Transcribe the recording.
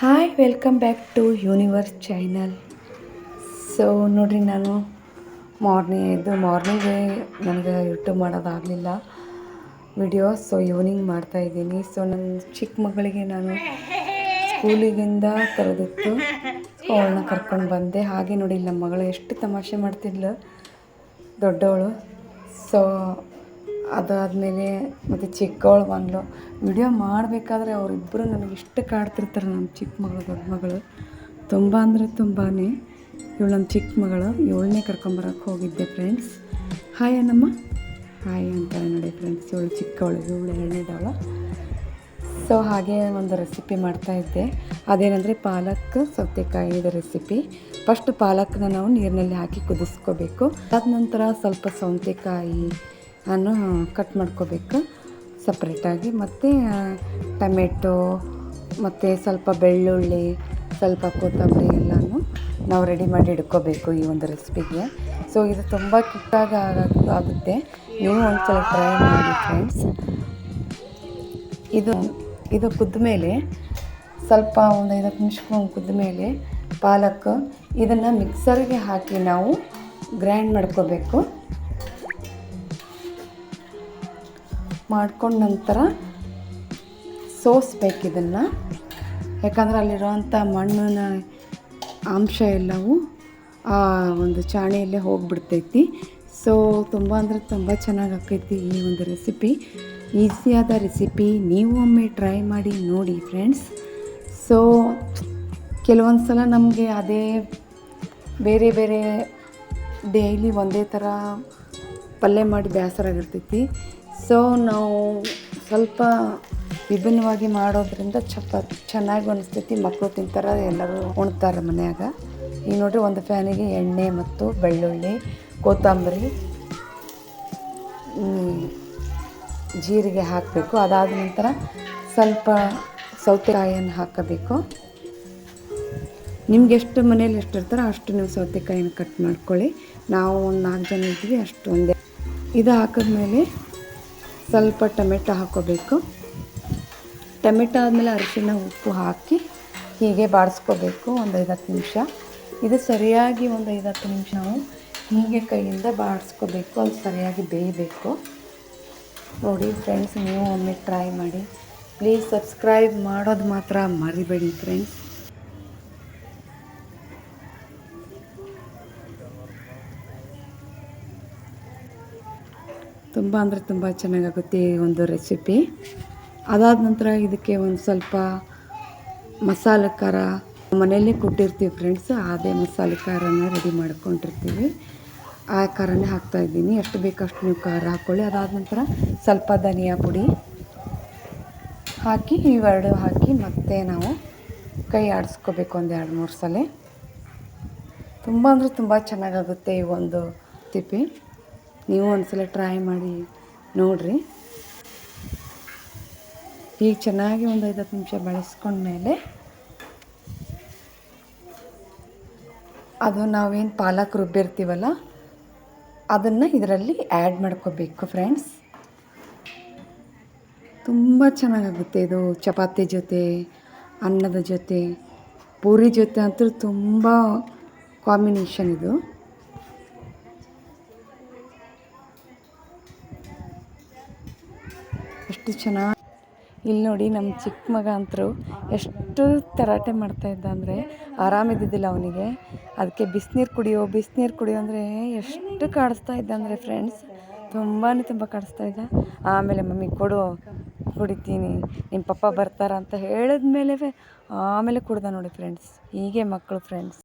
Hi welcome back to universe channel. So ನೋಡಿರಿ, ನಾನು ಮಾರ್ನಿಂಗೇ ನನಗೆ ಯೂಟ್ಯೂಬ್ ಮಾಡೋದಾಗಲಿಲ್ಲ ವಿಡಿಯೋ. ಸೊ ಈವ್ನಿಂಗ್ ಮಾಡ್ತಾಯಿದ್ದೀನಿ. ಸೊ ನನ್ನ ಚಿಕ್ಕ ಮಗಳಿಗೆ ನಾನು ಸ್ಕೂಲಿಗಿಂದ ಕರೆದಿತ್ತು, ಅವಳನ್ನ ಕರ್ಕೊಂಡು ಬಂದೆ. ಹಾಗೆ ನೋಡಿ, ನಮ್ಮ ಮಗಳು ಎಷ್ಟು ತಮಾಷೆ ಮಾಡ್ತಿದ್ಲು, ದೊಡ್ಡವಳು. ಸೊ ಅದಾದಮೇಲೆ ಮತ್ತು ಚಿಕ್ಕವಳು ಬಂದಳು. ವಿಡಿಯೋ ಮಾಡಬೇಕಾದ್ರೆ ಅವರಿಬ್ಬರು ನನಗೆ ಇಷ್ಟು ಕಾಡ್ತಿರ್ತಾರೆ, ನಮ್ಮ ಚಿಕ್ಕ ಮಗಳು ದೊಡ್ಡ ಮಗಳು. ತುಂಬ ಅಂದರೆ ತುಂಬಾ. ಇವಳು ನಮ್ಮ ಚಿಕ್ಕ ಮಗಳು, ಇವಳನ್ನೇ ಕರ್ಕೊಂಬರೋಕ್ಕೆ ಹೋಗಿದ್ದೆ ಫ್ರೆಂಡ್ಸ್. ಹಾಯ್ ಅನ್ನಮ್ಮ, ಹಾಯ್ ಅಂತಾರೆ ನೋಡಿ ಫ್ರೆಂಡ್ಸ್. ಇವಳು ಚಿಕ್ಕವಳು, ಇವಳು ಎರಡನೇದವಳು. ಸೊ ಹಾಗೆ ಒಂದು ರೆಸಿಪಿ ಮಾಡ್ತಾಯಿದ್ದೆ. ಅದೇನೆಂದರೆ ಪಾಲಕ್ ಸೌತೆಕಾಯಿದ ರೆಸಿಪಿ. ಫಸ್ಟ್ ಪಾಲಕ್ನ ನಾವು ನೀರಿನಲ್ಲಿ ಹಾಕಿ ಕುದಿಸ್ಕೋಬೇಕು. ಅದಾದ ನಂತರ ಸ್ವಲ್ಪ ಸೌತೆಕಾಯಿ ಅನ್ನು ಕಟ್ ಮಾಡ್ಕೋಬೇಕು ಸಪ್ರೇಟಾಗಿ. ಮತ್ತು ಟೊಮೆಟೊ ಮತ್ತು ಸ್ವಲ್ಪ ಬೆಳ್ಳುಳ್ಳಿ, ಸ್ವಲ್ಪ ಕೊತ್ತಂಬರಿ ಎಲ್ಲನೂ ನಾವು ರೆಡಿ ಮಾಡಿ ಇಟ್ಕೋಬೇಕು ಈ ಒಂದು ರೆಸಿಪಿಗೆ. ಸೊ ಇದು ತುಂಬ ಕ್ವಿಕ್ಕಾಗಿ ಆಗುತ್ತೆ, ನೀವು ಒಂದ್ಸಲ ಟ್ರೈ ಮಾಡಿ ಫ್ರೆಂಡ್ಸ್. ಇದು ಕುದ್ದ ಮೇಲೆ ಸ್ವಲ್ಪ ಒಂದು 5 ನಿಮಿಷ ಕುದ್ದ ಮೇಲೆ ಪಾಲಕ್ ಇದನ್ನು ಮಿಕ್ಸರ್ಗೆ ಹಾಕಿ ನಾವು ಗ್ರೈಂಡ್ ಮಾಡ್ಕೋಬೇಕು. ಮಾಡ್ಕೊಂಡ ನಂತರ ಸೋಸ್ಬೇಕು ಇದನ್ನು, ಯಾಕಂದರೆ ಅಲ್ಲಿರೋವಂಥ ಮಣ್ಣಿನ ಅಂಶ ಎಲ್ಲವೂ ಆ ಒಂದು ಚಾಣೆಯಲ್ಲೇ ಹೋಗಿಬಿಡ್ತೈತಿ. ಸೊ ತುಂಬ ಅಂದರೆ ತುಂಬ ಚೆನ್ನಾಗಿ ಆಕೈತಿ ಈ ಒಂದು ರೆಸಿಪಿ. ಈಸಿಯಾದ ರೆಸಿಪಿ, ನೀವು ಒಮ್ಮೆ ಟ್ರೈ ಮಾಡಿ ನೋಡಿ ಫ್ರೆಂಡ್ಸ್. ಸೊ ಕೆಲವೊಂದು ಸಲ ನಮಗೆ ಅದೇ ಬೇರೆ ಬೇರೆ ಡೈಲಿ ಒಂದೇ ಥರ ಪಲ್ಯ ಮಾಡಿ ಬೇಸರ ಆಗಿರ್ತೈತಿ. ಸೊ ನಾವು ಸ್ವಲ್ಪ ವಿಭಿನ್ನವಾಗಿ ಮಾಡೋದ್ರಿಂದ ಚೆನ್ನಾಗಿ ಅನಿಸ್ತೈತಿ. ಮಕ್ಕಳು ತಿಂತಾರೆ, ಎಲ್ಲರೂ ಉಣ್ತಾರೆ ಮನ್ಯಾಗ. ಈಗ ನೋಡಿರಿ, ಒಂದು ಫ್ಯಾನಿಗೆ ಎಣ್ಣೆ ಮತ್ತು ಬೆಳ್ಳುಳ್ಳಿ, ಕೊತ್ತಂಬರಿ, ಜೀರಿಗೆ ಹಾಕಬೇಕು. ಅದಾದ ನಂತರ ಸ್ವಲ್ಪ ಸೌತೆಕಾಯಿಯನ್ನು ಹಾಕಬೇಕು. ನಿಮ್ಗೆ ಎಷ್ಟು ಮನೇಲಿ ಎಷ್ಟು ಇರ್ತಾರೋ ಅಷ್ಟು ನೀವು ಸೌತೆಕಾಯಿನ ಕಟ್ ಮಾಡ್ಕೊಳ್ಳಿ. ನಾವು ಒಂದು 4 ಜನ ಇದ್ವಿ, ಅಷ್ಟು ಒಂದೇ. ಇದು ಹಾಕಿದ್ಮೇಲೆ ಸ್ವಲ್ಪ ಟೊಮೆಟೊ ಹಾಕ್ಕೋಬೇಕು. ಟೊಮೆಟೊ ಆದಮೇಲೆ ಅರಿಶಿಣ, ಉಪ್ಪು ಹಾಕಿ ಹೀಗೆ ಬಾಡಿಸ್ಕೋಬೇಕು ಒಂದು 5-10 ನಿಮಿಷ. ಇದು ಸರಿಯಾಗಿ ಒಂದು 5-10 ನಿಮಿಷ ನಾವು ಹೀಗೆ ಕೈಯಿಂದ ಬಾಡಿಸ್ಕೋಬೇಕು, ಅದು ಸರಿಯಾಗಿ ಬೇಯಬೇಕು. ನೋಡಿ ಫ್ರೆಂಡ್ಸ್, ನೀವು ಒಮ್ಮೆ ಟ್ರೈ ಮಾಡಿ. ಪ್ಲೀಸ್ ಸಬ್ಸ್ಕ್ರೈಬ್ ಮಾಡೋದು ಮಾತ್ರ ಮರಿಬೇಡಿ ಫ್ರೆಂಡ್ಸ್. ತುಂಬ ಅಂದರೆ ತುಂಬ ಚೆನ್ನಾಗಾಗುತ್ತೆ ಈ ಒಂದು ರೆಸಿಪಿ. ಅದಾದ ನಂತರ ಇದಕ್ಕೆ ಒಂದು ಸ್ವಲ್ಪ ಮಸಾಲೆ ಖಾರ ಮನೆಯಲ್ಲೇ ಕೊಟ್ಟಿರ್ತೀವಿ ಫ್ರೆಂಡ್ಸ್, ಅದೇ ಮಸಾಲೆ ಖಾರನ ರೆಡಿ ಮಾಡ್ಕೊಂಡಿರ್ತೀವಿ. ಆ ಖಾರನೇ ಹಾಕ್ತಾಯಿದ್ದೀನಿ. ಎಷ್ಟು ಬೇಕಷ್ಟು ನೀವು ಖಾರ ಹಾಕ್ಕೊಳ್ಳಿ. ಅದಾದ ನಂತರ ಸ್ವಲ್ಪ ಧನಿಯಾ ಪುಡಿ ಹಾಕಿ, ಇವೆರಡು ಹಾಕಿ ಮತ್ತೆ ನಾವು ಕೈ ಆಡಿಸ್ಕೋಬೇಕು ಒಂದು 2-3 ಸಲ. ತುಂಬ ಅಂದರೆ ತುಂಬ ಚೆನ್ನಾಗಾಗುತ್ತೆ ಈ ಒಂದು ರೆಸಿಪಿ. ನೀವು ಒಂದ್ಸಲ ಟ್ರೈ ಮಾಡಿ ನೋಡಿರಿ. ಈಗ ಚೆನ್ನಾಗಿ ಒಂದು 5-10 ನಿಮಿಷ ಬಳಸ್ಕೊಂಡ್ಮೇಲೆ ಅದು ನಾವೇನು ಪಾಲಕ್ ರುಬ್ಬಿರ್ತೀವಲ್ಲ ಅದನ್ನು ಇದರಲ್ಲಿ ಆ್ಯಡ್ ಮಾಡ್ಕೋಬೇಕು ಫ್ರೆಂಡ್ಸ್. ತುಂಬ ಚೆನ್ನಾಗಾಗುತ್ತೆ ಇದು. ಚಪಾತಿ ಜೊತೆ, ಅನ್ನದ ಜೊತೆ, ಪೂರಿ ಜೊತೆ ಅಂತೂ ತುಂಬ ಕಾಂಬಿನೇಷನ್ ಇದು. ಎಷ್ಟು ಚೆನ್ನಾಗಿ. ಇಲ್ಲಿ ನೋಡಿ, ನಮ್ಮ ಚಿಕ್ಕ ಮಗ ಅಂತರೂ ಎಷ್ಟು ತರಾಟೆ ಮಾಡ್ತಾಯಿದ್ದ ಅಂದರೆ ಆರಾಮಿದ್ದಿದ್ದಿಲ್ಲ ಅವನಿಗೆ. ಅದಕ್ಕೆ ಬಿಸಿನೀರು ಕುಡಿಯೋ ಅಂದರೆ ಎಷ್ಟು ಕಾಡಿಸ್ತಾ ಇದ್ದ ಅಂದರೆ ಫ್ರೆಂಡ್ಸ್, ತುಂಬ ಕಾಡಿಸ್ತಾ ಇದ್ದ. ಆಮೇಲೆ ಮಮ್ಮಿ ಕೊಡು, ಕುಡಿತೀನಿ, ನಿಮ್ಮ ಪಪ್ಪ ಬರ್ತಾರ ಅಂತ ಹೇಳಿದ್ಮೇಲೆ ಆಮೇಲೆ ಕುಡ್ದ ನೋಡಿ ಫ್ರೆಂಡ್ಸ್. ಹೀಗೆ ಮಕ್ಕಳು ಫ್ರೆಂಡ್ಸ್.